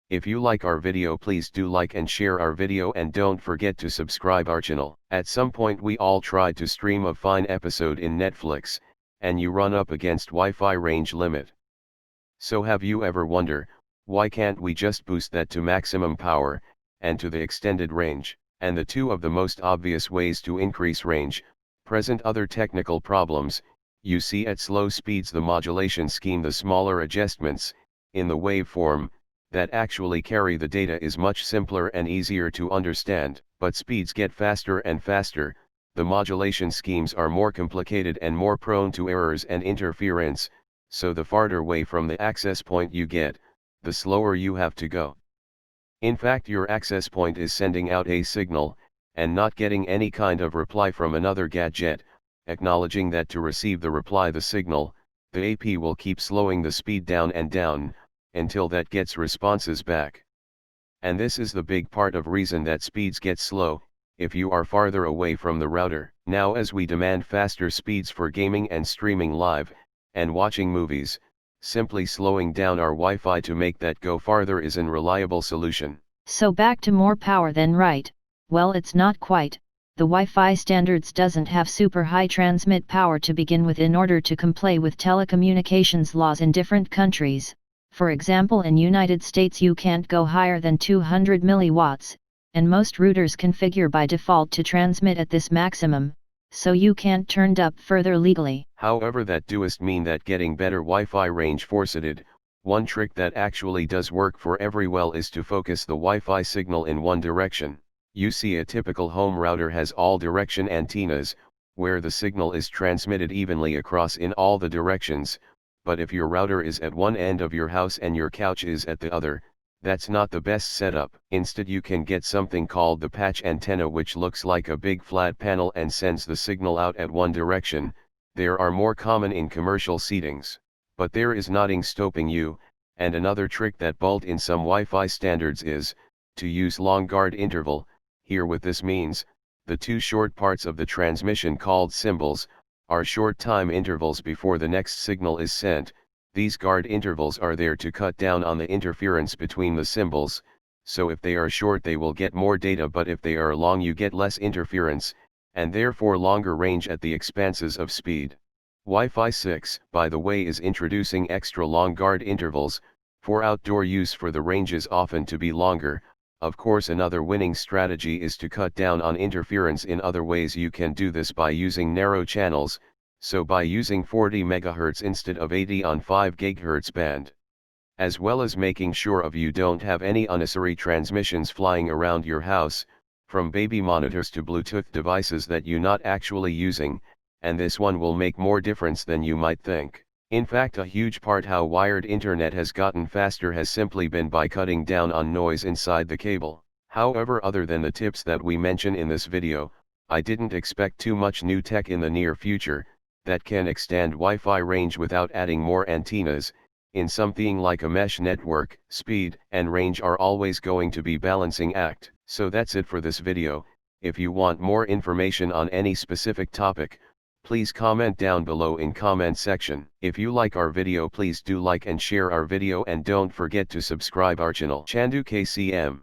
If you like our video, please do like and share our video, and don't forget to subscribe our channel. At some point we all tried to stream a fine episode in Netflix, and you run up against Wi-Fi range limit. So have you ever wondered, why can't we just boost that to maximum power, and to the extended range? And the two of the most obvious ways to increase range, present other technical problems. You see, at slow speeds the modulation scheme, the smaller adjustments, in the waveform, that actually carry the data is much simpler and easier to understand. But speeds get faster and faster, the modulation schemes are more complicated and more prone to errors and interference, so the farther away from the access point you get, the slower you have to go. In fact, your access point is sending out a signal, and not getting any kind of reply from another gadget, acknowledging that to receive the reply, the signal, the AP will keep slowing the speed down and down, until that gets responses back. And this is the big part of reason that speeds get slow, if you are farther away from the router. Now, as we demand faster speeds for gaming and streaming live, and watching movies, simply slowing down our Wi-Fi to make that go farther is an reliable solution. So back to more power then, right? Well, it's not quite. The Wi-Fi standards doesn't have super high transmit power to begin with in order to comply with telecommunications laws in different countries. For example, in United States you can't go higher than 200 milliwatts, and most routers configure by default to transmit at this maximum, so you can't turn up further legally. However, that doesn't mean that getting better Wi-Fi range forced. One trick that actually does work for every well is to focus the Wi-Fi signal in one direction. You see, a typical home router has all direction antennas, where the signal is transmitted evenly across in all the directions. But if your router is at one end of your house and your couch is at the other, that's not the best setup. Instead, you can get something called the patch antenna, which looks like a big flat panel and sends the signal out at one direction. They are more common in commercial settings. But there is nothing stopping you. And another trick that built in some Wi-Fi standards is to use long guard interval. Here what this means, the two short parts of the transmission called symbols, are short time intervals before the next signal is sent. These guard intervals are there to cut down on the interference between the symbols, so if they are short they will get more data, but if they are long you get less interference, and therefore longer range at the expenses of speed. Wi-Fi 6, by the way, is introducing extra long guard intervals, for outdoor use, for the ranges often to be longer. Of course, another winning strategy is to cut down on interference in other ways. You can do this by using narrow channels, so by using 40 MHz instead of 80 on 5 GHz band. As well as making sure of you don't have any unnecessary transmissions flying around your house, from baby monitors to Bluetooth devices that you're not actually using, and this one will make more difference than you might think. In fact, a huge part how wired internet has gotten faster has simply been by cutting down on noise inside the cable. However, other than the tips that we mention in this video, I didn't expect too much new tech in the near future that can extend Wi-Fi range without adding more antennas. In something like a mesh network, speed and range are always going to be balancing act. So that's it for this video. If you want more information on any specific topic, please comment down below in comment section. If you like our video, please do like and share our video, and don't forget to subscribe our channel. Chandu KCM.